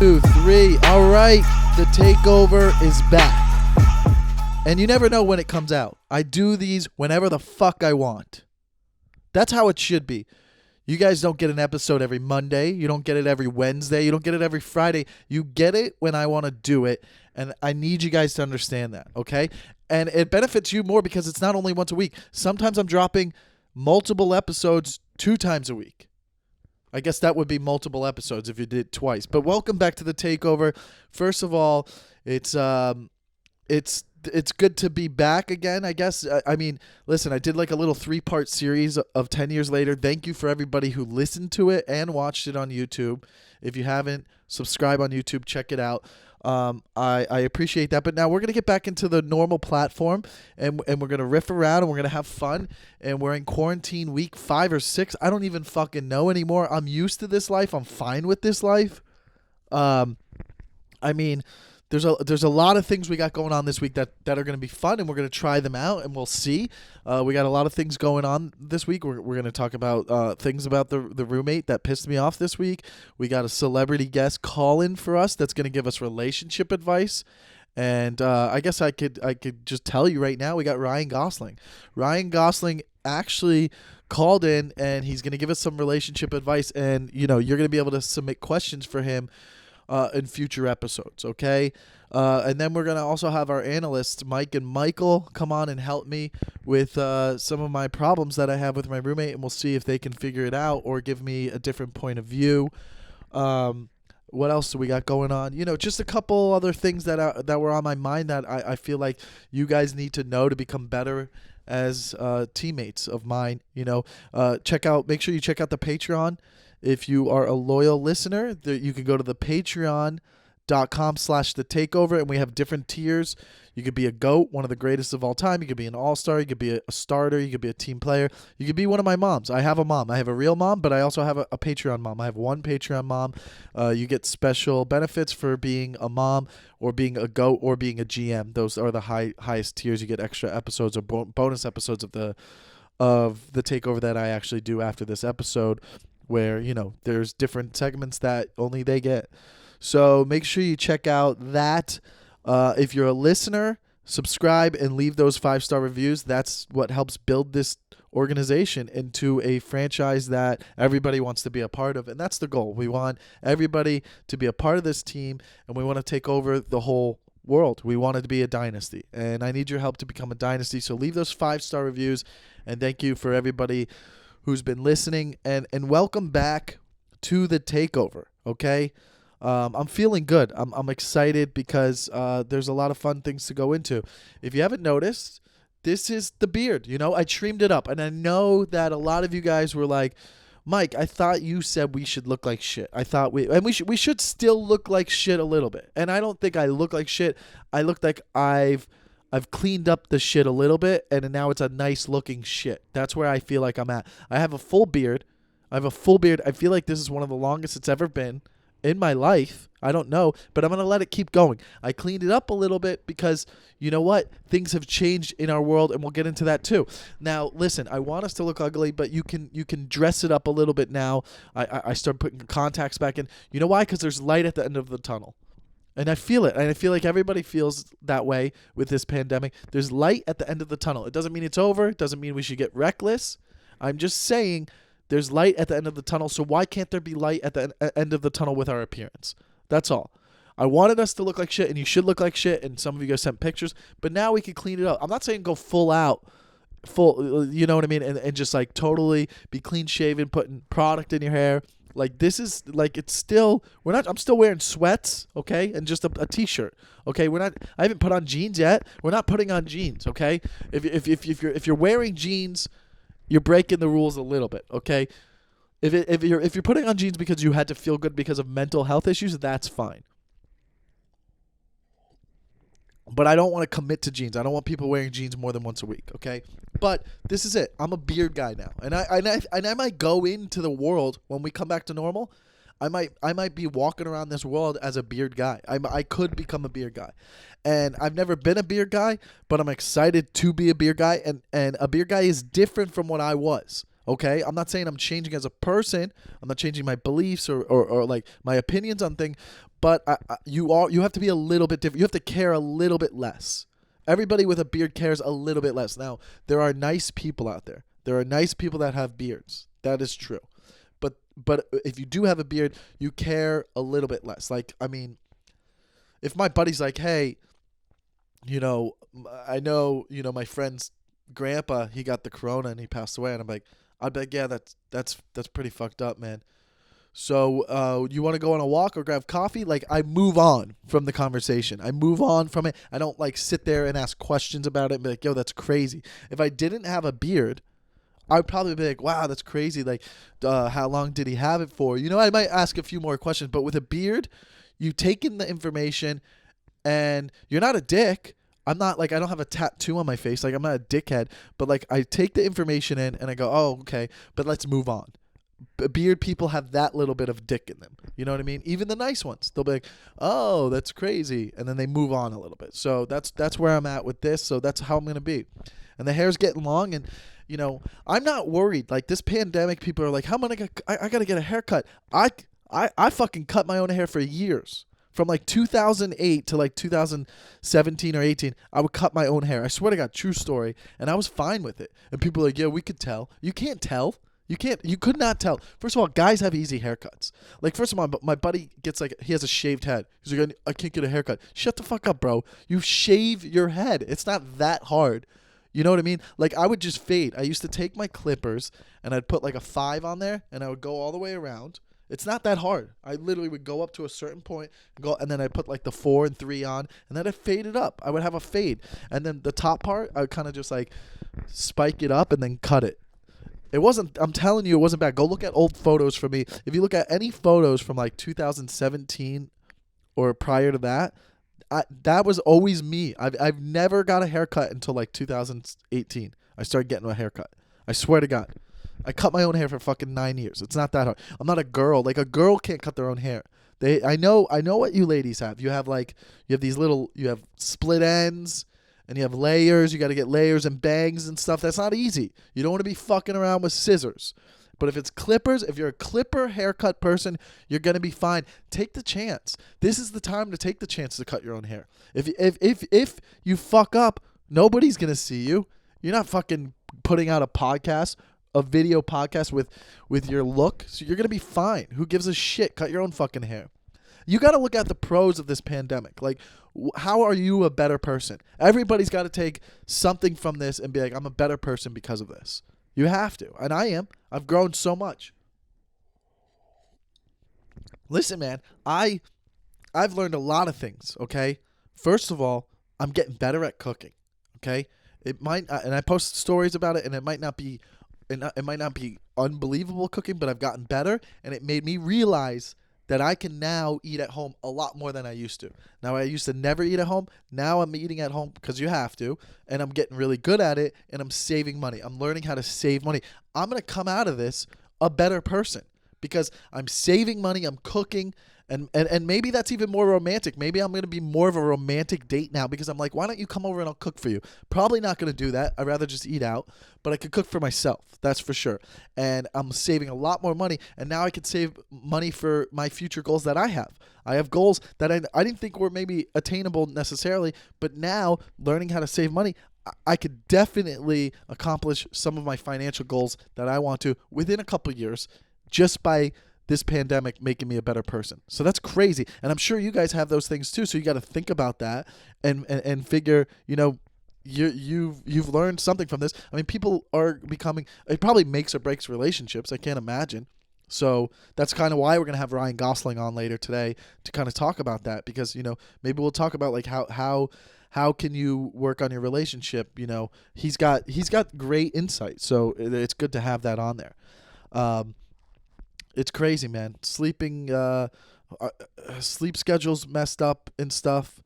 2, 3. All right, the takeover is back. And you never know when it comes out. I do these whenever the fuck I want. That's how it should be. You guys don't get an episode every Monday. You don't get it every Wednesday. You don't get it every Friday. You get it when I want to do it. And I need you guys to understand that, okay? And it benefits you more because it's not only once a week. Sometimes I'm dropping multiple episodes 2 times a week. I guess that would be multiple episodes if you did twice. But welcome back to the takeover. First of all, it's good to be back again, I guess. I mean, listen, I did like a little 3-part series of 10 years later. Thank you for everybody who listened to it and watched it on YouTube. If you haven't, subscribe on YouTube, check it out. I appreciate that. But now we're going to get back into the normal platform and we're going to riff around and we're going to have fun. And we're in quarantine week 5 or 6. I don't even fucking know anymore. I'm used to this life. I'm fine with this life. I mean, there's a lot of things we got going on this week that are going to be fun, and we're going to try them out, and we'll see. We got a lot of things going on this week. We're going to talk about things about the roommate that pissed me off this week. We got a celebrity guest call in for us that's going to give us relationship advice. And I guess I could just tell you right now, we got Ryan Gosling. Ryan Gosling actually called in, and he's going to give us some relationship advice. And, you know, you're going to be able to submit questions for him in future episodes, okay? And then we're going to also have our analysts, Mike and Michael, come on and help me with some of my problems that I have with my roommate, and we'll see if they can figure it out or give me a different point of view. What else do we got going on? You know, just a couple other things that were on my mind that I feel like you guys need to know to become better as teammates of mine. You know, make sure you check out the Patreon. If you are a loyal listener, you can go to the patreon.com/thetakeover, and we have different tiers. You could be a GOAT, one of the greatest of all time. You could be an all-star. You could be a starter. You could be a team player. You could be one of my moms. I have a mom. I have a real mom, but I also have a Patreon mom. I have one Patreon mom. You get special benefits for being a mom or being a GOAT or being a GM. Those are the highest tiers. You get extra episodes or bonus episodes of the takeover that I actually do after this episode, where, you know, there's different segments that only they get. So make sure you check out that. If you're a listener, subscribe and leave those 5-star reviews. That's what helps build this organization into a franchise that everybody wants to be a part of. And that's the goal. We want everybody to be a part of this team, and we want to take over the whole world. We want it to be a dynasty, and I need your help to become a dynasty. So leave those 5-star reviews, and thank you for everybody who's been listening, and welcome back to the takeover. Okay, I'm feeling good. I'm excited because there's a lot of fun things to go into. If you haven't noticed, this is the beard. You know, I trimmed it up, and I know that a lot of you guys were like, Mike, I thought you said we should look like shit. I thought we should still look like shit a little bit. And I don't think I look like shit. I look like I've cleaned up the shit a little bit, and now it's a nice looking shit. That's where I feel like I'm at. I have a full beard. I feel like this is one of the longest it's ever been in my life. I don't know, but I'm going to let it keep going. I cleaned it up a little bit because, you know what? Things have changed in our world, and we'll get into that too. Now, listen, I want us to look ugly, but you can dress it up a little bit now. I start putting contacts back in. You know why? Because there's light at the end of the tunnel. And I feel it. And I feel like everybody feels that way with this pandemic. There's light at the end of the tunnel. It doesn't mean it's over. It doesn't mean we should get reckless. I'm just saying there's light at the end of the tunnel. So why can't there be light at the end of the tunnel with our appearance? That's all. I wanted us to look like shit, and you should look like shit. And some of you guys sent pictures. But now we can clean it up. I'm not saying go full, you know what I mean? And just like totally be clean shaven, putting product in your hair. Like, this is like, it's still, I'm still wearing sweats, okay, and just a t-shirt, okay. I haven't put on jeans yet. We're not putting on jeans, okay. If you're wearing jeans, you're breaking the rules a little bit, okay. If you're putting on jeans because you had to feel good because of mental health issues, that's fine. But I don't want to commit to jeans. I don't want people wearing jeans more than once a week, okay? But this is it. I'm a beard guy now. And I might go into the world when we come back to normal. I might be walking around this world as a beard guy. I could become a beard guy. And I've never been a beard guy, but I'm excited to be a beard guy. And a beard guy is different from what I was. Okay, I'm not saying I'm changing as a person. I'm not changing my beliefs or like my opinions on things, but you have to be a little bit different. You have to care a little bit less. Everybody with a beard cares a little bit less. Now, there are nice people out there. There are nice people that have beards. That is true. But if you do have a beard, you care a little bit less. Like, I mean, if my buddy's like, "Hey, I know, my friend's grandpa, he got the corona and he passed away," and I'd be like, "Yeah, that's pretty fucked up, man. So, you want to go on a walk or grab coffee?" Like, I move on from the conversation. I move on from it. I don't like sit there and ask questions about it and be like, "Yo, that's crazy." If I didn't have a beard, I'd probably be like, "Wow, that's crazy. Like, how long did he have it for?" I might ask a few more questions, but with a beard, you take in the information and you're not a dick. I'm not like, I don't have a tattoo on my face. Like, I'm not a dickhead, but like, I take the information in and I go, "Oh, okay, but let's move on." Beard people have that little bit of dick in them. You know what I mean? Even the nice ones, they'll be like, "Oh, that's crazy," and then they move on a little bit. So that's where I'm at with this. So that's how I'm gonna be. And the hair's getting long, and I'm not worried. Like, this pandemic, people are like, "How am I gotta get a haircut?" I fucking cut my own hair for years. From like 2008 to like 2017 or 18, I would cut my own hair. I swear to God, true story. And I was fine with it. And people are like, "Yeah, we could tell." You can't tell. You could not tell. First of all, guys have easy haircuts. Like, first of all, my buddy gets like, he has a shaved head. He's like, "I can't get a haircut." Shut the fuck up, bro. You shave your head. It's not that hard. You know what I mean? Like, I would just fade. I used to take my clippers and I'd put like a 5 on there and I would go all the way around. It's not that hard. I literally would go up to a certain point and then I put like the 4 and 3 on, and then I fade it up. I would have a fade. And then the top part, I would kind of just like spike it up and then cut it. I'm telling you, it wasn't bad. Go look at old photos from me. If you look at any photos from like 2017 or prior to that, that was always me. I've never got a haircut until like 2018. I started getting a haircut. I swear to God. I cut my own hair for fucking 9 years. It's not that hard. I'm not a girl. Like, a girl can't cut their own hair. I know what you ladies have. You have you have split ends and you have layers. You got to get layers and bangs and stuff. That's not easy. You don't want to be fucking around with scissors. But if it's clippers, if you're a clipper haircut person, you're going to be fine. Take the chance. This is the time to take the chance to cut your own hair. If you fuck up, nobody's going to see you. You're not fucking putting out a video podcast with your look. So you're going to be fine. Who gives a shit? Cut your own fucking hair. You got to look at the pros of this pandemic. Like, how are you a better person? Everybody's got to take something from this and be like, "I'm a better person because of this." You have to. And I am. I've grown so much. Listen, man, I've learned a lot of things, okay? First of all, I'm getting better at cooking, okay? It might and I post stories about it, and it might not be unbelievable cooking, but I've gotten better, and it made me realize that I can now eat at home a lot more than I used to. Now, I used to never eat at home. Now I'm eating at home because you have to, and I'm getting really good at it, and I'm saving money. I'm learning how to save money. I'm going to come out of this a better person because I'm saving money, I'm cooking, and maybe that's even more romantic. Maybe I'm going to be more of a romantic date now because I'm like, "Why don't you come over and I'll cook for you?" Probably not going to do that. I'd rather just eat out, but I could cook for myself. That's for sure. And I'm saving a lot more money, and now I could save money for my future goals that I have. I have goals that I didn't think were maybe attainable necessarily, but now learning how to save money, I could definitely accomplish some of my financial goals that I want to within a couple years just by this pandemic making me a better person. So that's crazy. And I'm sure you guys have those things too. So you got to think about that and figure, you've learned something from this. I mean, people are becoming, it probably makes or breaks relationships. I can't imagine. So that's kind of why we're going to have Ryan Gosling on later today to kind of talk about that, because, maybe we'll talk about like how can you work on your relationship? He's got great insight. So it's good to have that on there. It's crazy, man. Sleep schedule's messed up and stuff.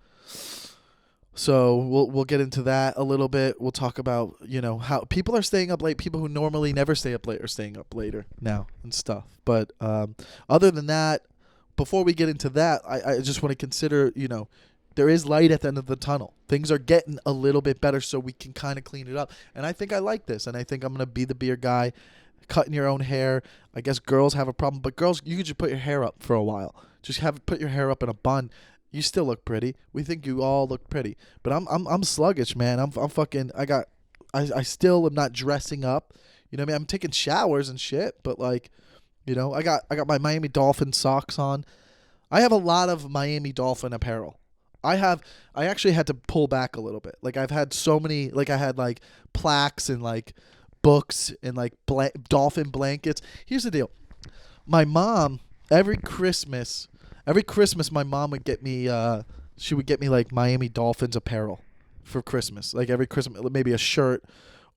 So we'll get into that a little bit. We'll talk about, how people are staying up late. People who normally never stay up late are staying up later now and stuff. But other than that, before we get into that, I just want to consider, there is light at the end of the tunnel. Things are getting a little bit better, so we can kind of clean it up. And I think I like this, and I think I'm going to be the beer guy cutting your own hair. I guess girls have a problem, but girls, you could just put your hair up for a while. Just put your hair up in a bun. You still look pretty. We think you all look pretty, but I'm sluggish, man. I'm fucking. I still am not dressing up. You know what I mean? I'm taking showers and shit, but like, you know, I got my Miami Dolphin socks on. I have a lot of Miami Dolphin apparel. I actually had to pull back a little bit. Like I've had so many, like I had like plaques and like books and like dolphin blankets. Here's the deal. My mom, every Christmas my mom would get me, she would get me like Miami Dolphins apparel for Christmas. Like every Christmas, maybe a shirt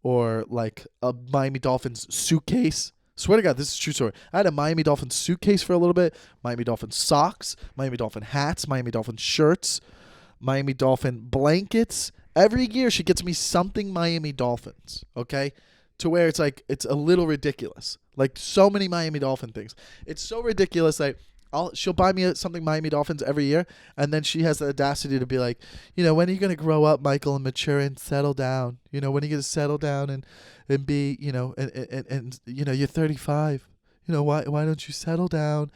or like a Miami Dolphins suitcase. Swear to God, this is a true story. I had a Miami Dolphins suitcase for a little bit, Miami Dolphins socks, Miami Dolphin hats, Miami Dolphin shirts, Miami Dolphin blankets. Every year she gets me something Miami Dolphins, okay? To where it's like, it's a little ridiculous. Like so many Miami Dolphin things. It's so ridiculous that she'll buy me something Miami Dolphins every year, and then she has the audacity to be like, you know, when are you going to grow up, Michael, and mature and settle down? You know, when are you going to settle down and be, you know, and you know, you're 35. You know, why don't you settle down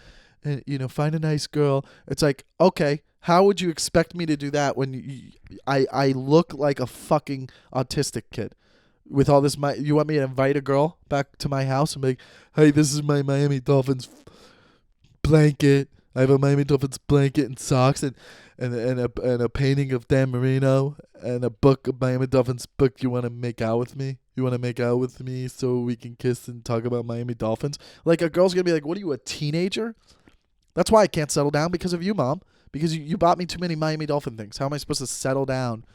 and, you know, find a nice girl? It's like, okay, how would you expect me to do that when I look like a fucking autistic kid? With all this, you want me to invite a girl back to my house and be like, hey, this is my Miami Dolphins blanket. I have a Miami Dolphins blanket and socks and a painting of Dan Marino and a book, a Miami Dolphins book. You want to make out with me? You want to make out with me so we can kiss and talk about Miami Dolphins? Like a girl's going to be like, what are you, a teenager? That's why I can't settle down, because of you, Mom. Because you bought me too many Miami Dolphin things. How am I supposed to settle down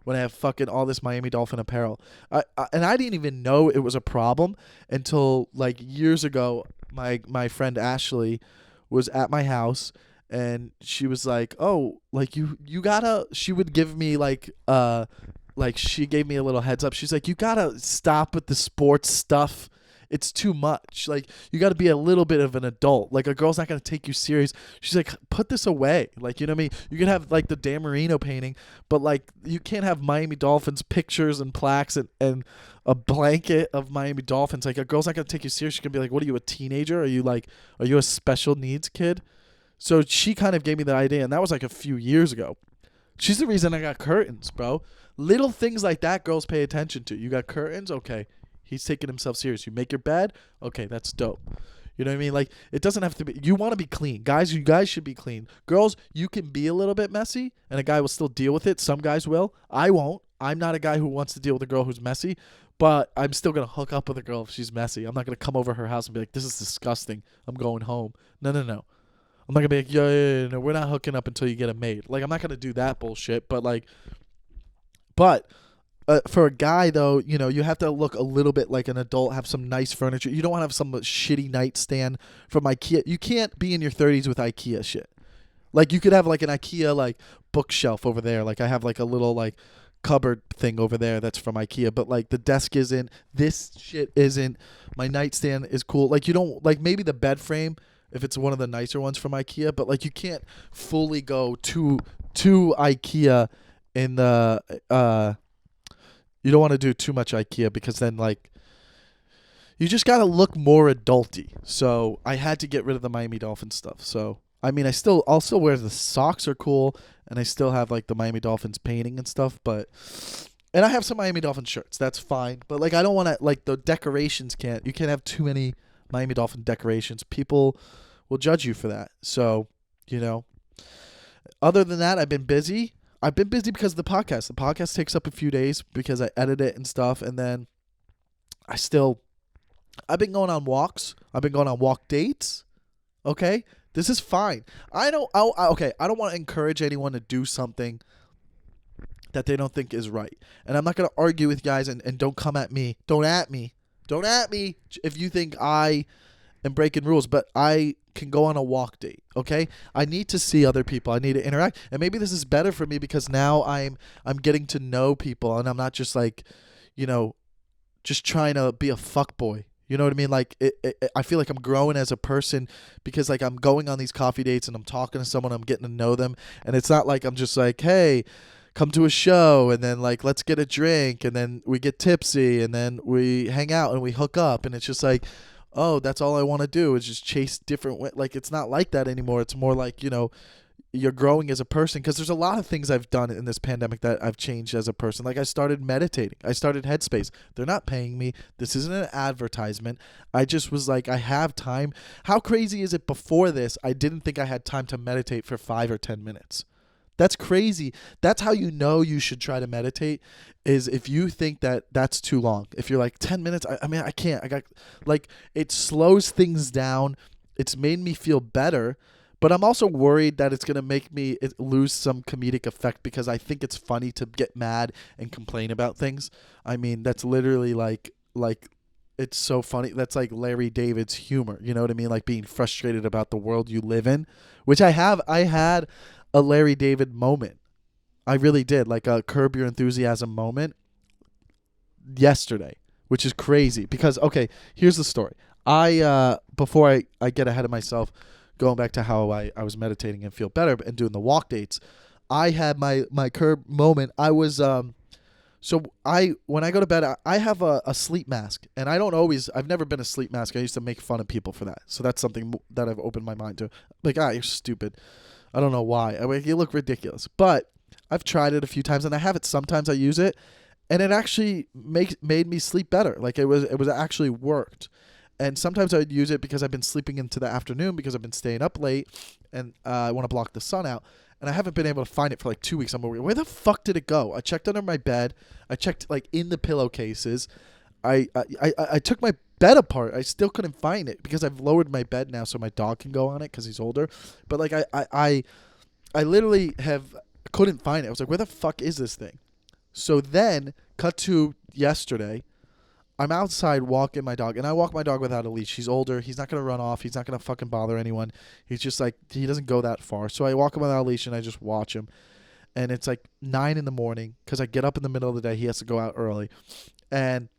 when I have fucking all this Miami Dolphin apparel? And I didn't even know it was a problem until like years ago. My friend Ashley was at my house and she was like, oh, like you gotta, she would give me like she gave me a little heads up. She's like, you gotta stop with the sports stuff. It's too much. Like, you got to be a little bit of an adult. Like, a girl's not going to take you serious. She's like, put this away. Like, you know what I mean? You can have, like, the Dan Marino painting, but, like, you can't have Miami Dolphins pictures and plaques and a blanket of Miami Dolphins. Like, a girl's not going to take you serious. She's going to be like, what are you, a teenager? Are you a special needs kid? So she kind of gave me the idea, and that was, like, a few years ago. She's the reason I got curtains, bro. Little things like that girls pay attention to. You got curtains? Okay. He's taking himself serious. You make your bed? Okay, that's dope. You know what I mean? Like, it doesn't have to be. You want to be clean. Guys, you guys should be clean. Girls, you can be a little bit messy, and a guy will still deal with it. Some guys will. I won't. I'm not a guy who wants to deal with a girl who's messy, but I'm still going to hook up with a girl if she's messy. I'm not going to come over her house and be like, this is disgusting. I'm going home. No. I'm not going to be like, no, we're not hooking up until you get a maid. Like, I'm not going to do that bullshit, but for a guy, though, you know, you have to look a little bit like an adult, have some nice furniture. You don't want to have some shitty nightstand from IKEA. You can't be in your 30s with IKEA shit. Like, you could have, like, an IKEA, like, bookshelf over there. Like, I have, like, a little, like, cupboard thing over there that's from IKEA. But, like, the desk isn't. This shit isn't. My nightstand is cool. Like, you don't, like, maybe the bed frame, if it's one of the nicer ones from IKEA. But, like, you can't fully go to IKEA in the, you don't want to do too much IKEA because then, like, you just got to look more adulty. So I had to get rid of the Miami Dolphins stuff. So, I mean, I'll still wear the socks are cool, and I still have, like, the Miami Dolphins painting and stuff. And I have some Miami Dolphins shirts. That's fine. But, like, I don't want to, like, the decorations you can't have too many Miami Dolphin decorations. People will judge you for that. So, you know, other than that, I've been busy. Because of the podcast. The podcast takes up a few days because I edit it and stuff. And then I've been going on walks. I've been going on walk dates. Okay. This is fine. I don't want to encourage anyone to do something that they don't think is right. And I'm not going to argue with guys and don't come at me. Don't at me if you think I am breaking rules, but I can go on a walk date, okay? I need to see other people. I need to interact. And maybe this is better for me because now I'm getting to know people and I'm not just like, you know, just trying to be a fuckboy. You know what I mean? Like, I feel like I'm growing as a person because, like, I'm going on these coffee dates and I'm talking to someone, I'm getting to know them. And it's not like I'm just like, hey, come to a show, and then like let's get a drink, and then we get tipsy, and then we hang out and we hook up, and it's just like, oh, that's all I want to do is just chase different like it's not like that anymore. It's more like, you're growing as a person, because there's a lot of things I've done in this pandemic that I've changed as a person. Like I started meditating. I started Headspace. They're not paying me. This isn't an advertisement. I just was like, I have time. How crazy is it before this? I didn't think I had time to meditate for 5 or 10 minutes. That's crazy. That's how you know you should try to meditate, is if you think that that's too long. If you're like 10 minutes, I mean, I can't. I got like, it slows things down. It's made me feel better. But I'm also worried that it's going to make me lose some comedic effect, because I think it's funny to get mad and complain about things. I mean, that's literally like it's so funny. That's like Larry David's humor. You know what I mean? Like being frustrated about the world you live in, which I have. I had a Larry David moment. I really did, like a Curb Your Enthusiasm moment yesterday, which is crazy because, okay, here's the story. Before I get ahead of myself, going back to how I was meditating and feel better and doing the walk dates, I had my Curb moment. I was when I go to bed, I have a sleep mask, and I've never been a sleep mask. I used to make fun of people for that. So that's something that I've opened my mind to. Like, you're stupid. I don't know why. I mean, you look ridiculous. But I've tried it a few times, and I have it. Sometimes I use it, and it actually made me sleep better. Like it was actually worked. And sometimes I would use it because I've been sleeping into the afternoon because I've been staying up late, and I want to block the sun out. And I haven't been able to find it for like 2 weeks. I'm worried, where the fuck did it go? I checked under my bed. I checked like in the pillowcases. I took my bed apart. I still couldn't find it because I've lowered my bed now so my dog can go on it because he's older. But like I literally couldn't find it. I was like, where the fuck is this thing? So then cut to yesterday. I'm outside walking my dog, and I walk my dog without a leash. He's older. He's not going to run off. He's not going to fucking bother anyone. He's just like, he doesn't go that far. So I walk him without a leash, and I just watch him. And it's like 9 in the morning because I get up in the middle of the day. He has to go out early. And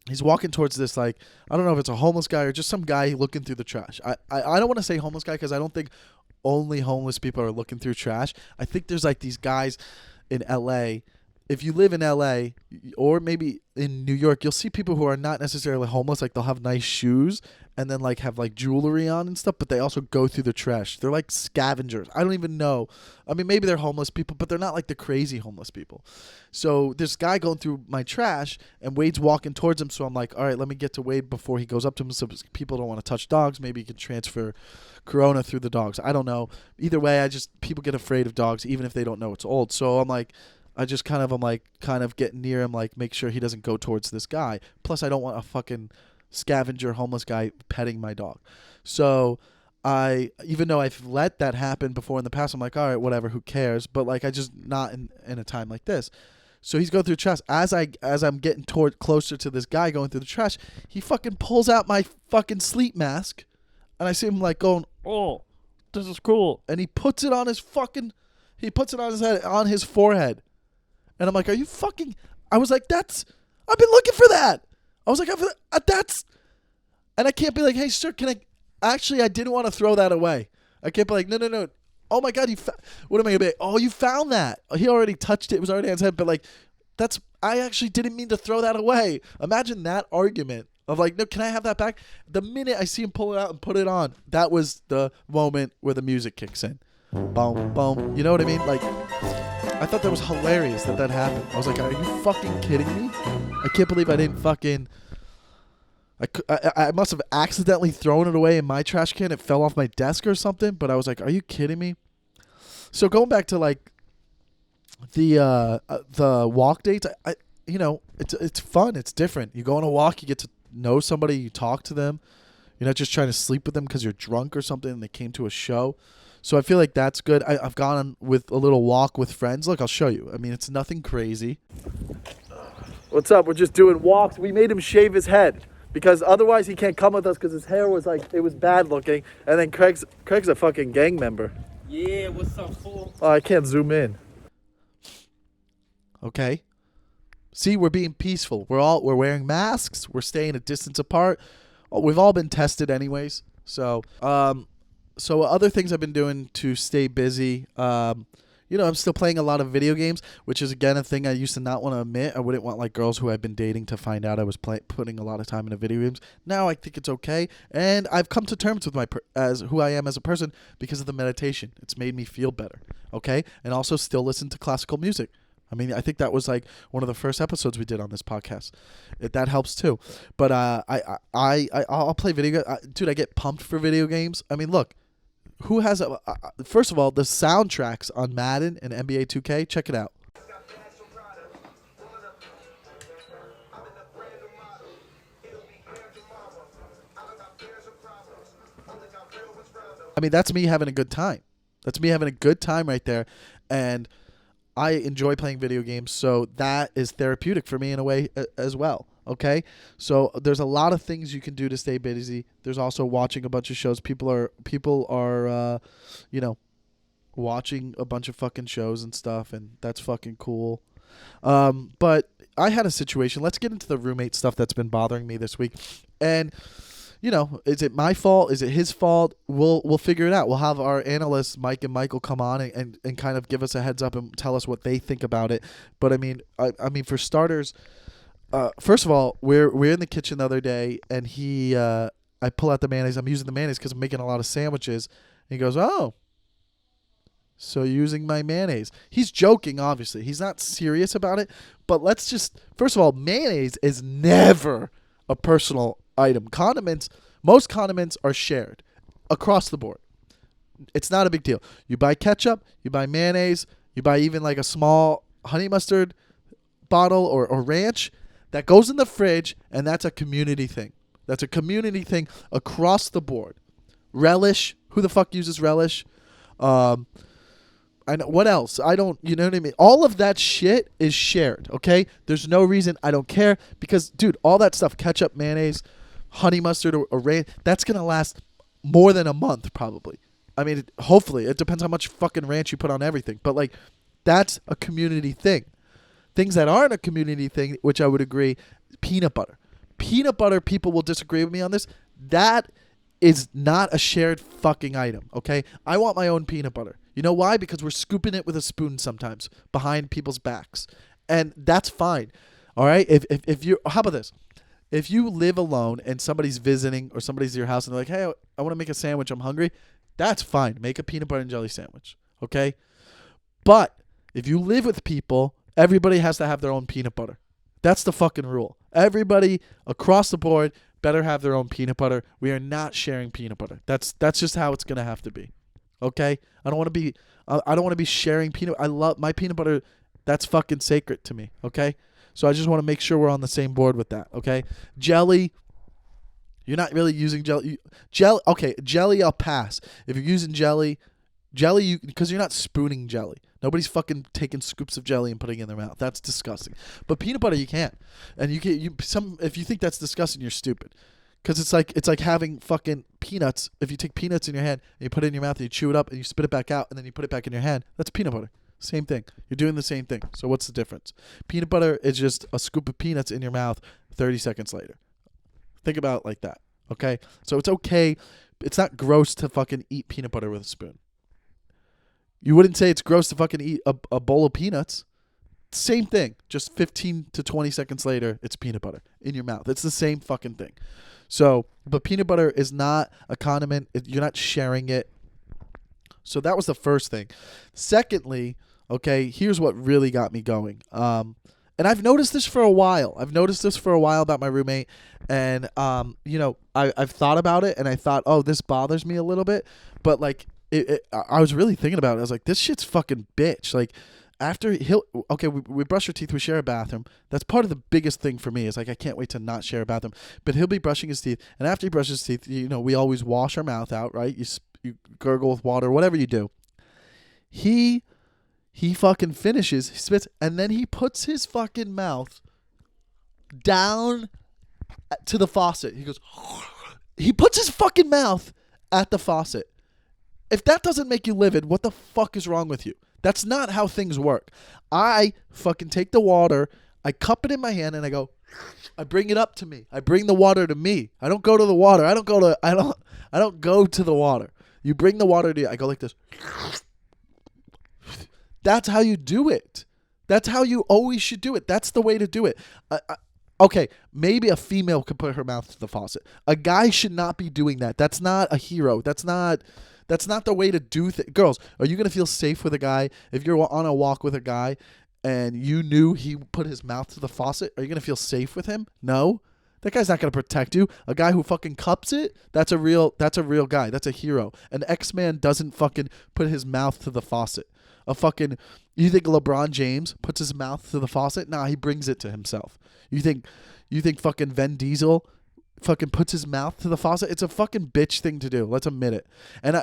he's walking towards this, like, I don't know if it's a homeless guy or just some guy looking through the trash. I don't want to say homeless guy because I don't think only homeless people are looking through trash. I think there's like these guys in L.A., if you live in LA or maybe in New York, you'll see people who are not necessarily homeless. Like they'll have nice shoes and then like have like jewelry on and stuff, but they also go through the trash. They're like scavengers. I don't even know. I mean, maybe they're homeless people, but they're not like the crazy homeless people. So this guy going through my trash, and Wade's walking towards him. So I'm like, all right, let me get to Wade before he goes up to him. So people don't want to touch dogs. Maybe he can transfer corona through the dogs. I don't know. Either way, people get afraid of dogs even if they don't know it's old. So I'm like, I'm getting near him, like, make sure he doesn't go towards this guy. Plus, I don't want a fucking scavenger homeless guy petting my dog. So even though I've let that happen before in the past, I'm like, all right, whatever, who cares? But like, I just not in a time like this. So he's going through trash. As I'm getting closer to this guy going through the trash, he fucking pulls out my fucking sleep mask, and I see him like going, oh, this is cool, and he puts it on his head, on his forehead. And I'm like, are you fucking... I was like, I've been looking for that. I was like, that's... And I can't be like, hey, sir, can I... Actually, I didn't want to throw that away. I can't be like, no. Oh, my God, what am I going to be? Oh, you found that. He already touched it. It was already on his head. But, like, I actually didn't mean to throw that away. Imagine that argument of, like, no, can I have that back? The minute I see him pull it out and put it on, that was the moment where the music kicks in. Boom, boom. You know what I mean? Like... I thought that was hilarious that happened. I was like, are you fucking kidding me? I can't believe I didn't fucking... I must have accidentally thrown it away in my trash can. It fell off my desk or something. But I was like, are you kidding me? So going back to like the walk dates, it's fun. It's different. You go on a walk, you get to know somebody, you talk to them. You're not just trying to sleep with them because you're drunk or something and they came to a show. So I feel like that's good. I've gone on with a little walk with friends. Look, I'll show you. I mean, it's nothing crazy. What's up? We're just doing walks. We made him shave his head because otherwise he can't come with us because his hair was like, it was bad looking. And then Craig's a fucking gang member. Yeah, what's up, fool? Oh, I can't zoom in. Okay. See, we're being peaceful. We're wearing masks. We're staying a distance apart. We've all been tested anyways. So other things I've been doing to stay busy, I'm still playing a lot of video games, which is, again, a thing I used to not want to admit. I wouldn't want, like, girls who I've been dating to find out I was putting a lot of time into video games. Now I think it's okay, and I've come to terms with as who I am as a person because of the meditation. It's made me feel better, okay? And also still listen to classical music. I mean, I think that was, like, one of the first episodes we did on this podcast. That helps, too. But I'll play video games. Dude, I get pumped for video games. I mean, look. Who has first of all, the soundtracks on Madden and NBA 2K, check it out. I mean, that's me having a good time. That's me having a good time right there. And I enjoy playing video games, so that is therapeutic for me in a way as well. Okay, so there's a lot of things you can do to stay busy. There's also watching a bunch of shows. People are watching a bunch of fucking shows and stuff, and that's fucking cool. But I had a situation. Let's get into the roommate stuff that's been bothering me this week. And is it my fault? Is it his fault? We'll figure it out. We'll have our analysts, Mike and Michael, come on and kind of give us a heads up and tell us what they think about it. But I mean, for starters. First of all, we're in the kitchen the other day, and I pull out the mayonnaise. I'm using the mayonnaise because I'm making a lot of sandwiches. And he goes, "Oh, so you're using my mayonnaise?" He's joking, obviously. He's not serious about it. But let's just, first of all, mayonnaise is never a personal item. Most condiments are shared across the board. It's not a big deal. You buy ketchup, you buy mayonnaise, you buy even like a small honey mustard bottle or ranch. That goes in the fridge, and that's a community thing. That's a community thing across the board. Relish. Who the fuck uses relish? I know what else? I don't. You know what I mean? All of that shit is shared. Okay. There's no reason. I don't care because, dude, all that stuff, ketchup, mayonnaise, honey mustard, or ranch, that's gonna last more than a month probably. I mean, hopefully. It depends how much fucking ranch you put on everything. But like, that's a community thing. Things that aren't a community thing, which I would agree, peanut butter. Peanut butter, people will disagree with me on this. That is not a shared fucking item, okay? I want my own peanut butter. You know why? Because we're scooping it with a spoon sometimes behind people's backs. And that's fine, all right? If you, how about this? If you live alone and somebody's visiting or somebody's at your house and they're like, "Hey, I want to make a sandwich. I'm hungry." That's fine. Make a peanut butter and jelly sandwich, okay? But if you live with people, everybody has to have their own peanut butter. That's the fucking rule. Everybody across the board better have their own peanut butter. We are not sharing peanut butter. That's just how it's gonna have to be. Okay? I don't want to be sharing peanut. I love my peanut butter. That's fucking sacred to me. Okay? So I just want to make sure we're on the same board with that. Okay? Jelly. You're not really using jelly. Okay, jelly I'll pass. If you're using jelly, because you're not spooning jelly. Nobody's fucking taking scoops of jelly and putting it in their mouth. That's disgusting. But peanut butter you can't. And if you think that's disgusting, you're stupid. Because it's like having fucking peanuts. If you take peanuts in your hand and you put it in your mouth and you chew it up and you spit it back out and then you put it back in your hand, that's peanut butter. Same thing. You're doing the same thing. So what's the difference? Peanut butter is just a scoop of peanuts in your mouth 30 seconds later. Think about it like that. Okay? So it's okay. It's not gross to fucking eat peanut butter with a spoon. You wouldn't say it's gross to fucking eat a bowl of peanuts. Same thing. Just 15 to 20 seconds later, it's peanut butter in your mouth. It's the same fucking thing. So, but peanut butter is not a condiment. You're not sharing it. So that was the first thing. Secondly, okay, here's what really got me going. And I've noticed this for a while. About my roommate. And, I've thought about it and I thought, oh, this bothers me a little bit. But like, I was really thinking about it. I was like, this shit's fucking bitch. Like, after we brush our teeth, we share a bathroom. That's part of the biggest thing for me is like, I can't wait to not share a bathroom. But he'll be brushing his teeth. And after he brushes his teeth, we always wash our mouth out, right? You gurgle with water, whatever you do. He fucking finishes, he spits, and then he puts his fucking mouth down to the faucet. He puts his fucking mouth at the faucet. If that doesn't make you livid, what the fuck is wrong with you? That's not how things work. I fucking take the water, I cup it in my hand, and I bring it up to me. I bring the water to me. I don't go to the water. I don't go to the water. You bring the water to you. I go like this. That's how you do it. That's how you always should do it. That's the way to do it. Okay, maybe a female could put her mouth to the faucet. A guy should not be doing that. That's not a hero. That's not the way to do things. Girls, are you going to feel safe with a guy if you're on a walk with a guy and you knew he put his mouth to the faucet? Are you going to feel safe with him? No. That guy's not going to protect you. A guy who fucking cups it, that's a real guy. That's a hero. An X-Man doesn't fucking put his mouth to the faucet. You think LeBron James puts his mouth to the faucet? Nah, he brings it to himself. You think fucking Vin Diesel fucking puts his mouth to the faucet? It's a fucking bitch thing to do. Let's admit it. And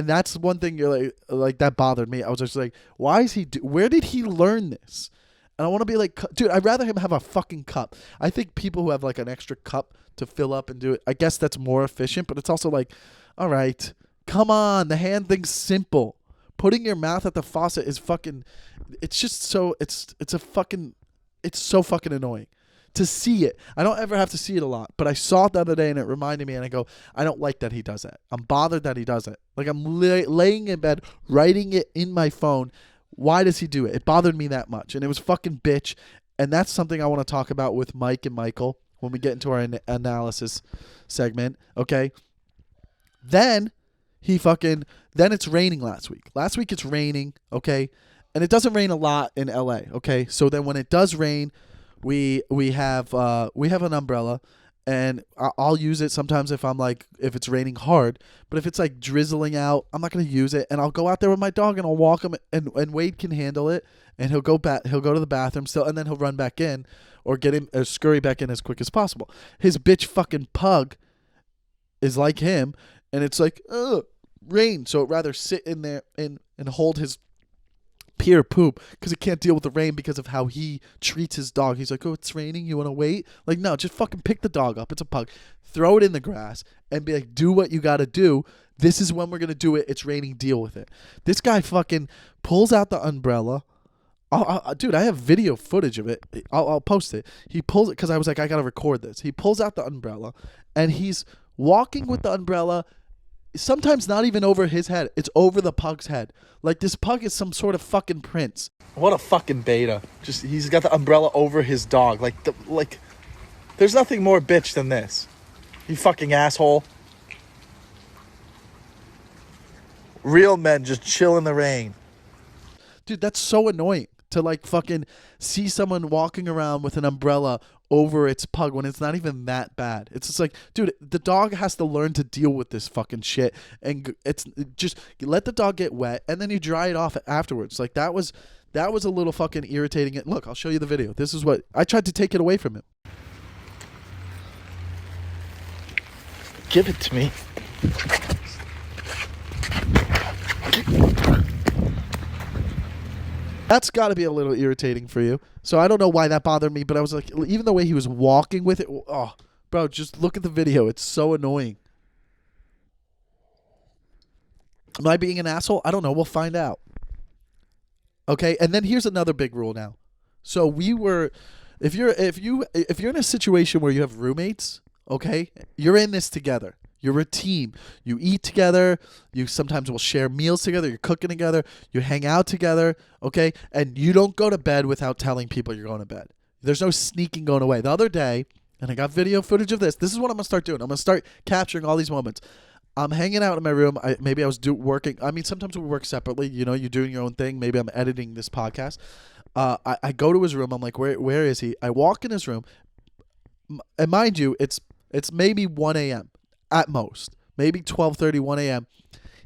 that's one thing you're like that bothered me. I was just like, why is he where did he learn this? And I want to be like, dude, I'd rather him have a fucking cup. I think people who have like an extra cup to fill up and do it, I guess that's more efficient, but it's also like, all right, come on, the hand thing's simple. Putting your mouth at the faucet is fucking, it's just so, it's so fucking annoying to see it. I don't ever have to see it a lot, but I saw it the other day and it reminded me and I go, I don't like that he does that. I'm bothered that he does it. Like I'm laying in bed, writing it in my phone. Why does he do it? It bothered me that much and it was fucking bitch. And that's something I want to talk about with Mike and Michael when we get into our analysis segment. Okay. Then it's raining last week. Last week it's raining, okay? And it doesn't rain a lot in LA, okay? So then when it does rain, we have an umbrella and I'll use it sometimes if it's raining hard, but if it's like drizzling out, I'm not going to use it and I'll go out there with my dog and I'll walk him and Wade can handle it and he'll go to the bathroom still and then he'll run back in or scurry back in as quick as possible. His bitch fucking pug is like him and it's like, rain, so it'd rather sit in there and hold his pure poop because it can't deal with the rain because of how he treats his dog. He's like, oh, it's raining, you want to wait? Like, no, just fucking pick the dog up. It's a pug. Throw it in the grass and be like, do what you got to do. This is when we're going to do it. It's raining. Deal with it. This guy fucking pulls out the umbrella. Dude, I have video footage of it. I'll post it. He pulls it because I was like, I got to record this. He pulls out the umbrella and he's walking with the umbrella. Sometimes not even over his head. It's over the pug's head. Like this pug is some sort of fucking prince. What a fucking beta. Just he's got the umbrella over his dog. Like there's nothing more bitch than this. You fucking asshole. Real men just chill in the rain. Dude, that's so annoying to like fucking see someone walking around with an umbrella over its pug when it's not even that bad. It's just like, dude, the dog has to learn to deal with this fucking shit and it's just let the dog get wet and then you dry it off afterwards. Like that was a little fucking irritating. Look, I'll show you the video. This is what I tried to take it away from him. Give it to me. That's got to be a little irritating for you. So I don't know why that bothered me, but I was like, even the way he was walking with it, oh, bro, just look at the video. It's so annoying. Am I being an asshole? I don't know. We'll find out. Okay, and then here's another big rule now. So if you're in a situation where you have roommates, okay, you're in this together. You're a team. You eat together. You sometimes will share meals together. You're cooking together. You hang out together, okay? And you don't go to bed without telling people you're going to bed. There's no sneaking going away. The other day, and I got video footage of this. This is what I'm going to start doing. I'm going to start capturing all these moments. I'm hanging out in my room. Maybe I was working. I mean, sometimes we work separately. You know, you're doing your own thing. Maybe I'm editing this podcast. I go to his room. I'm like, where is he? I walk in his room. And mind you, it's maybe 1 a.m. at most. Maybe 12:30, 1 a.m.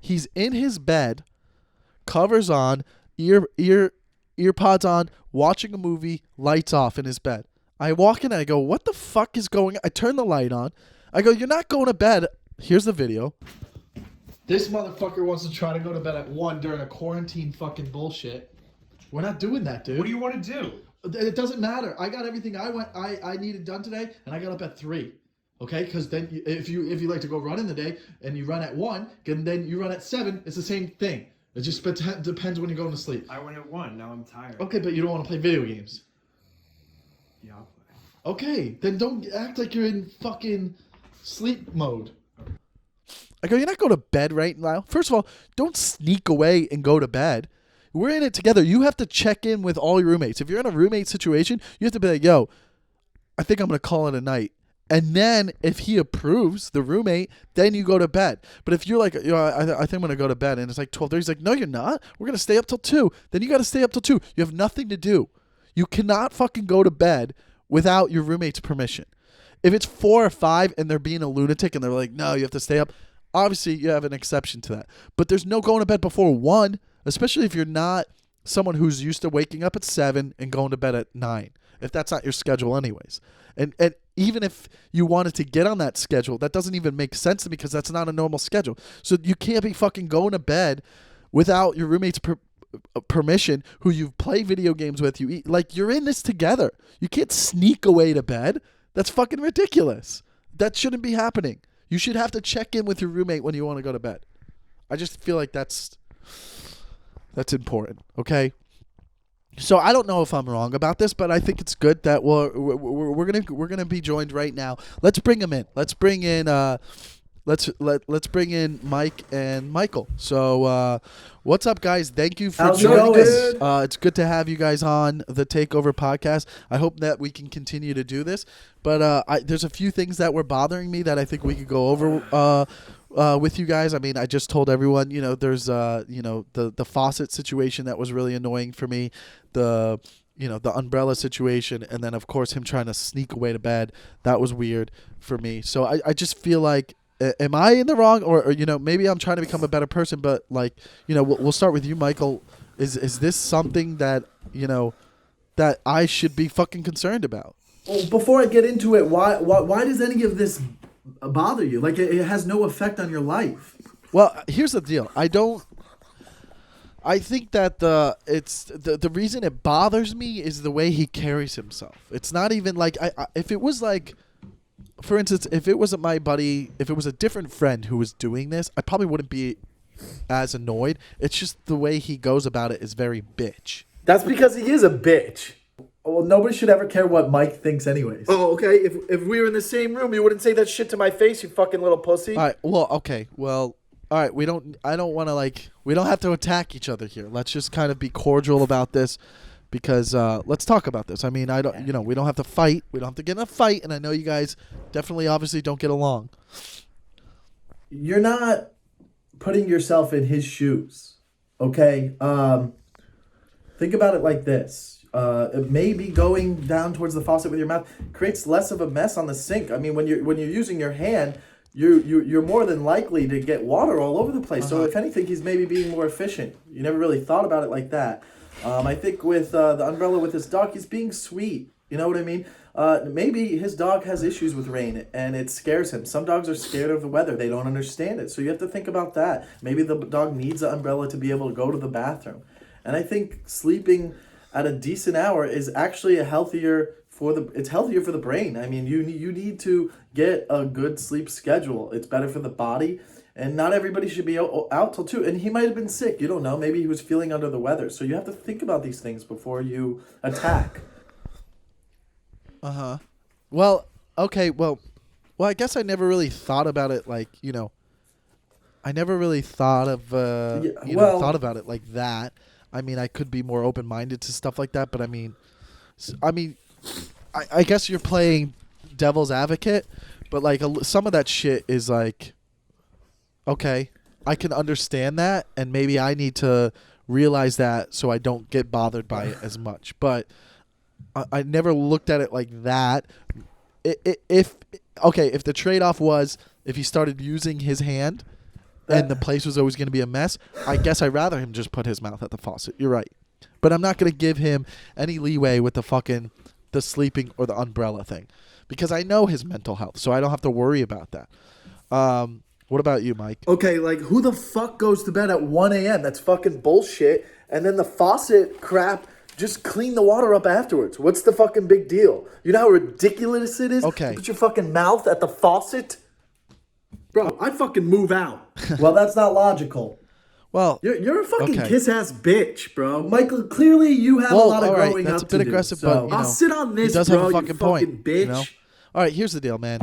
He's in his bed, covers on, earpods on, watching a movie, lights off in his bed. I walk in and I go, what the fuck is going on? I turn the light on. I go, you're not going to bed. Here's the video. This motherfucker wants to try to go to bed at 1 during a quarantine fucking bullshit. We're not doing that, dude. What do you want to do? It doesn't matter. I got everything I needed done today, and I got up at 3. Okay, because then if you like to go run in the day and you run at 1, and then you run at 7, it's the same thing. It just depends when you're going to sleep. I went at 1. Now I'm tired. Okay, but you don't want to play video games. Yeah, I'll play. Okay, then don't act like you're in fucking sleep mode. I go, you're not going to bed right now. First of all, don't sneak away and go to bed. we're in it together. You have to check in with all your roommates. If you're in a roommate situation, you have to be like, yo, I think I'm going to call it a night. And then if he approves, the roommate, then you go to bed. But if you're like, I think I'm going to go to bed, and it's like 12:30, he's like, no, you're not. We're going to stay up till 2. Then you got to stay up till 2. You have nothing to do. You cannot fucking go to bed without your roommate's permission. If it's 4 or 5 and they're being a lunatic and they're like, no, you have to stay up, obviously you have an exception to that. But there's no going to bed before 1, especially if you're not someone who's used to waking up at 7 and going to bed at 9, if that's not your schedule anyways. And even if you wanted to get on that schedule, that doesn't even make sense to me because that's not a normal schedule. So you can't be fucking going to bed without your roommate's permission, who you play video games with. You eat, like, you're in this together. You can't sneak away to bed. That's fucking ridiculous. That shouldn't be happening. You should have to check in with your roommate when you want to go to bed. I just feel like that's important, okay? So I don't know if I'm wrong about this, but I think it's good that we're gonna be joined right now. Let's bring him in. Let's bring in let's bring in Mike and Michael. So what's up, guys? Thank you for joining us. It's good to have you guys on the Takeover podcast. I hope that we can continue to do this. But there's a few things that were bothering me that I think we could go over with you guys. I mean, I just told everyone, there's the faucet situation that was really annoying for me, the umbrella situation, and then of course him trying to sneak away to bed. That was weird for me. So I just feel like, am I in the wrong, or maybe I'm trying to become a better person, but we'll start with you, Michael. Is this something that that I should be fucking concerned about? Well, before I get into it, why does any of this bother you? Like, it has no effect on your life. Well, here's the deal. I think that the reason it bothers me is the way he carries himself. It's not even like if it was like, for instance, if it wasn't my buddy, if it was a different friend who was doing this, I probably wouldn't be as annoyed. It's just the way he goes about it is very bitch. That's because he is a bitch. Well, nobody should ever care what Mike thinks anyways. Oh, okay. If we were in the same room, you wouldn't say that shit to my face, you fucking little pussy. All right. Well, okay. Well, all right. we don't have to attack each other here. Let's just kind of be cordial about this, because let's talk about this. I mean, we don't have to fight. We don't have to get in a fight. And I know you guys definitely, obviously, don't get along. You're not putting yourself in his shoes, okay? Think about it like this. Maybe going down towards the faucet with your mouth creates less of a mess on the sink. I mean, when you're using your hand, you're more than likely to get water all over the place. So if anything, he's maybe being more efficient. You never really thought about it like that. I think with the umbrella with his dog, he's being sweet. You know what I mean? Maybe his dog has issues with rain and it scares him. Some dogs are scared of the weather. They don't understand it. So you have to think about that. Maybe the dog needs an umbrella to be able to go to the bathroom. And I think sleeping at a decent hour is actually healthier for the brain. I mean, you need to get a good sleep schedule. It's better for the body, and not everybody should be out till 2. And he might have been sick. You don't know. Maybe he was feeling under the weather. So you have to think about these things before you attack. Well, okay. Well, I guess I never really thought about it like, I never really thought of thought about it like that. I mean, I could be more open-minded to stuff like that, but I mean, I guess you're playing devil's advocate, but like some of that shit is like, okay, I can understand that, and maybe I need to realize that so I don't get bothered by it as much. But I never looked at it like that. If the trade-off was if he started using his hand and the place was always going to be a mess, I guess I'd rather him just put his mouth at the faucet. You're right. But I'm not going to give him any leeway with the sleeping or the umbrella thing, because I know his mental health, so I don't have to worry about that. What about you, Mike? Okay, like, who the fuck goes to bed at 1 a.m.? That's fucking bullshit. And then the faucet crap, just clean the water up afterwards. What's the fucking big deal? You know how ridiculous it is? Okay. Put your fucking mouth at the faucet? Bro, I'd fucking move out. Well, that's not logical. Well, you're a fucking kiss-ass bitch, bro. Michael, clearly you have a lot of growing that's up a bit to aggressive, do. So but I'll sit on this, he does bro, have a fucking point, bitch. All right, here's the deal, man.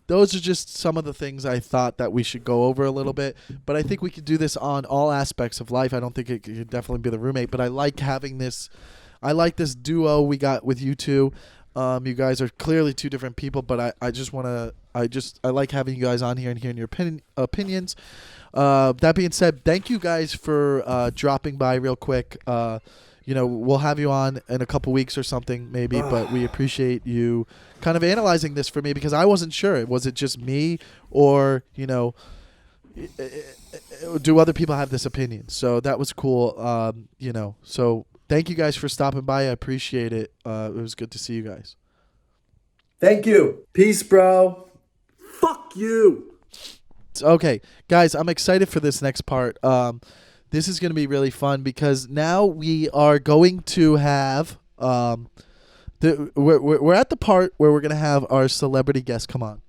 those are just some of the things I thought that we should go over a little bit. But I think we could do this on all aspects of life. I don't think it could definitely be the roommate, but I like having this. I like this duo we got with you two. You guys are clearly two different people, but I just want to. I like having you guys on here and hearing your opinions. That being said, thank you guys for dropping by real quick. We'll have you on in a couple weeks or something maybe, but we appreciate you kind of analyzing this for me because I wasn't sure. Was it just me or, do other people have this opinion? So that was cool. So thank you guys for stopping by. I appreciate it. It was good to see you guys. Thank you. Peace, bro. Fuck you. Okay, guys, I'm excited for this next part. This is going to be really fun because now we are going to have we're at the part where we're going to have our celebrity guest come on.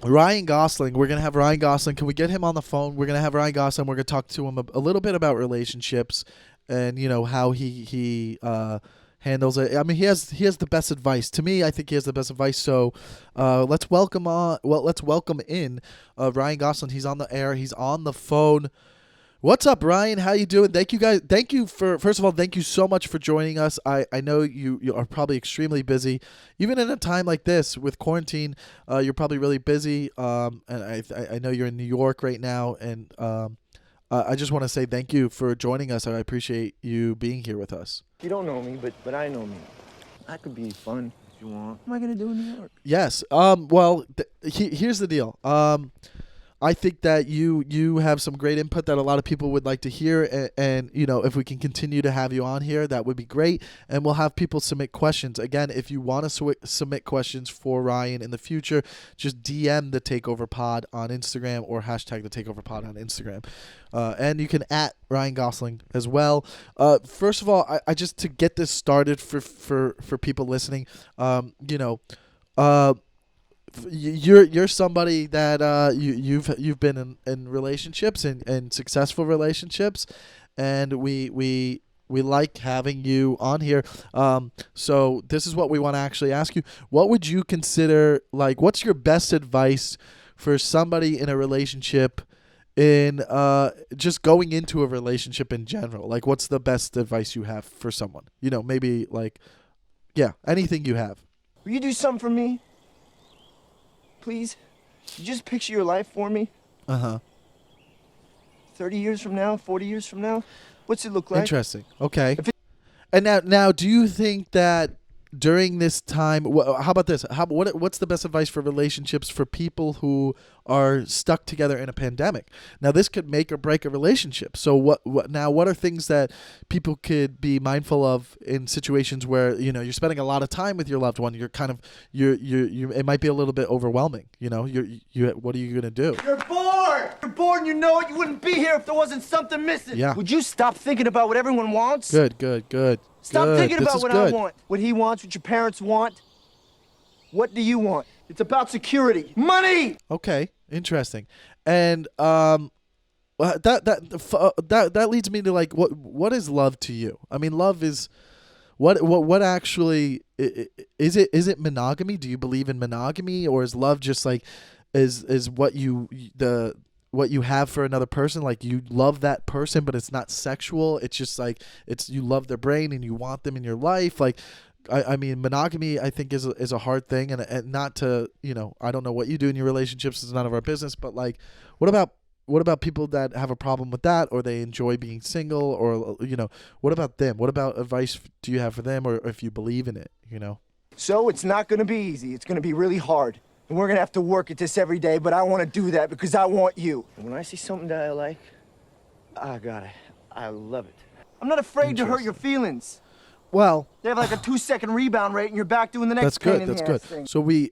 Ryan Gosling. We're going to have Ryan Gosling. Can we get him on the phone? We're going to have Ryan Gosling. We're going to talk to him a little bit about relationships and how he handles it. I mean, he has the best advice. To me, I think he has the best advice. So, let's welcome in Ryan Gosling. He's on the air. He's on the phone. What's up, Ryan? How you doing? Thank you guys. Thank you first of all, thank you so much for joining us. I know you are probably extremely busy. Even in a time like this with quarantine, you're probably really busy. And I know you're in New York right now, and I just want to say thank you for joining us. I appreciate you being here with us. You don't know me, but I know me. That could be fun if you want. What am I going to do in New York? Yes. Here's the deal. I think that you have some great input that a lot of people would like to hear, and if we can continue to have you on here, that would be great. And we'll have people submit questions. Again, if you want to submit questions for Ryan in the future, just DM the Takeover Pod on Instagram or hashtag the Takeover Pod on Instagram, and you can @ Ryan Gosling as well. First of all, I just to get this started for people listening, you're somebody that you've been in relationships and successful relationships, and we like having you on here. So this is what we want to actually ask you. What would you consider, like, what's your best advice for somebody in a relationship, in just going into a relationship in general? Like, what's the best advice you have for someone? Maybe like, yeah, anything you have. Will you do something for me? Please? You just picture your life for me? 30 years from now, 40 years from now? What's it look like? Interesting. Okay. And now, do you think that during this time, how about this? What's the best advice for relationships for people who are stuck together in a pandemic? Now, this could make or break a relationship. So what are things that people could be mindful of in situations where, you're spending a lot of time with your loved one? You're kind of, it might be a little bit overwhelming. What are you going to do? You're bored! You're bored and you know it. You wouldn't be here if there wasn't something missing. Yeah. Would you stop thinking about what everyone wants? Good. Stop thinking This about is what good. I want, what he wants, what your parents want. What do you want? It's about security. Money! Okay, interesting. And that leads me to, like, what is love to you? I mean, love is what actually is it monogamy? Do you believe in monogamy, or is love just like is what you have for another person? Like, you love that person, but it's not sexual. It's just like you love their brain and you want them in your life. Like, I mean, monogamy, I think, is a hard thing, and not to, I don't know what you do in your relationships. It's none of our business. But, like, what about people that have a problem with that, or they enjoy being single, or what about them? What about advice do you have for them, or if you believe in it? So it's not going to be easy. It's going to be really hard. And we're going to have to work at this every day, but I want to do that because I want you. And when I see something that I like, I love it. I'm not afraid to hurt your feelings. Well, they have like a 2-second rebound rate, and you're back doing the next. That's good. Thing. So we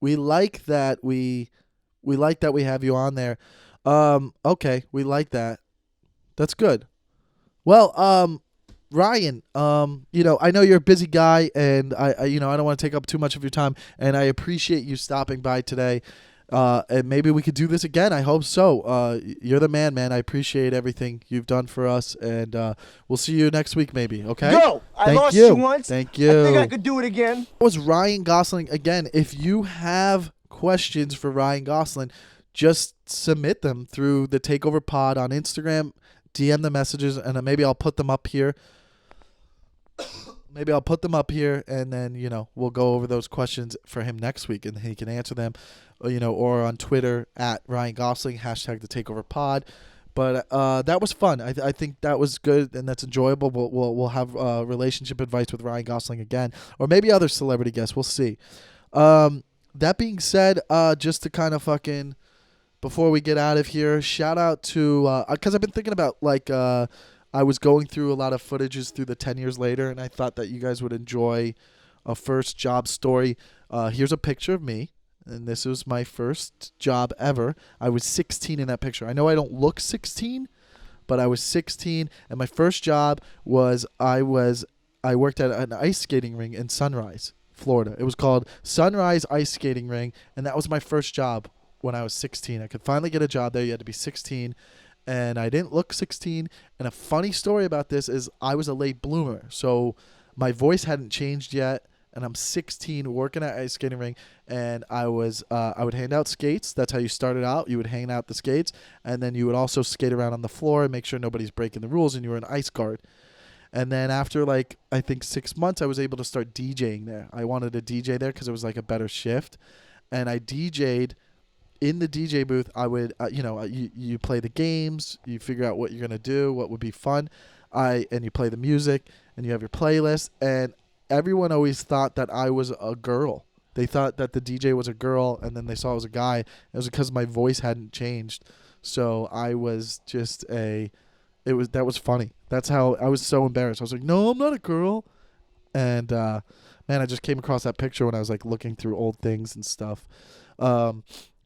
like that. We like that we have you on there. Okay, we like that. That's good. Well, Ryan, I know you're a busy guy, and I don't want to take up too much of your time, and I appreciate you stopping by today. And maybe we could do this again. I hope so. You're the man, man. I appreciate everything you've done for us, and we'll see you next week, maybe. Okay? Go! I Thank lost you. you once. Thank you. I think I could do it again. That was Ryan Gosling. Again, if you have questions for Ryan Gosling, just submit them through the Takeover Pod on Instagram. DM the messages, and maybe I'll put them up here. Maybe I'll put them up here, and then, we'll go over those questions for him next week, and he can answer them, or on Twitter at Ryan Gosling, hashtag the Takeover Pod. But that was fun. I think that was good, and that's enjoyable. We'll have relationship advice with Ryan Gosling again, or maybe other celebrity guests. We'll see. That being said, just to kind of before we get out of here, shout out to, because I've been thinking about, I was going through a lot of footages through the 10 years later, and I thought that you guys would enjoy a first job story. Here's a picture of me, and this was my first job ever. I was 16 in that picture. I know I don't look 16, but I was 16, and my first job was I worked at an ice skating ring in Sunrise, Florida. It was called Sunrise Ice Skating Ring, and that was my first job when I was 16. I could finally get a job there. You had to be 16. And I didn't look 16. And a funny story about this is I was a late bloomer. So my voice hadn't changed yet. And I'm 16 working at ice skating ring. And I would hand out skates. That's how you started out. You would hand out the skates. And then you would also skate around on the floor and make sure nobody's breaking the rules. And you were an ice guard. And then after I think 6 months, I was able to start DJing there. I wanted to DJ there because it was a better shift. And I DJ'd. In the DJ booth, I would, you play the games, you figure out what you're going to do, what would be fun, and you play the music, and you have your playlist, and everyone always thought that I was a girl. They thought that the DJ was a girl, and then they saw I was a guy. It was because my voice hadn't changed. So I was just that was funny. That's how, I was so embarrassed. I was like, no, I'm not a girl. And, man, I just came across that picture when I was, looking through old things and stuff.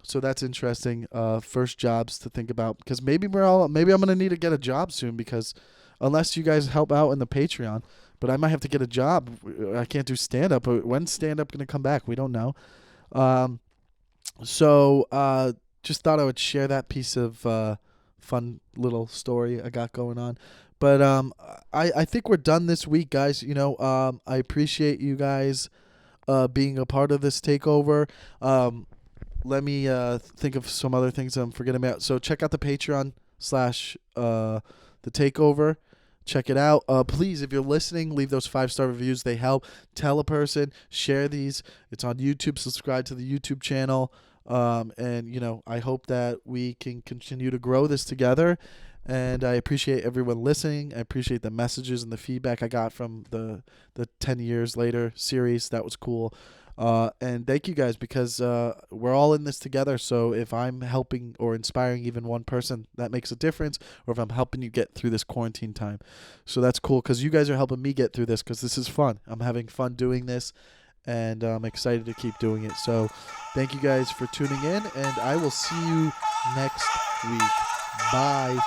So that's interesting. First jobs to think about, because maybe I'm gonna need to get a job soon, because unless you guys help out in the Patreon, but I might have to get a job. I can't do stand up. When's stand up gonna come back? We don't know. So just thought I would share that piece of fun little story I got going on. But I think we're done this week, guys. I appreciate you guys being a part of this takeover. Let me think of some other things I'm forgetting about. So check out the Patreon / the Takeover. Check it out. Please, if you're listening, leave those 5-star reviews. They help. Tell a person. Share these. It's on YouTube. Subscribe to the YouTube channel. And, I hope that we can continue to grow this together. And I appreciate everyone listening. I appreciate the messages and the feedback I got from the 10 years later series. That was cool. And thank you guys, because we're all in this together. So if I'm helping or inspiring even one person, that makes a difference. Or if I'm helping you get through this quarantine time. So that's cool, because you guys are helping me get through this, because this is fun. I'm having fun doing this, and I'm excited to keep doing it. So thank you guys for tuning in, and I will see you next week. Bye.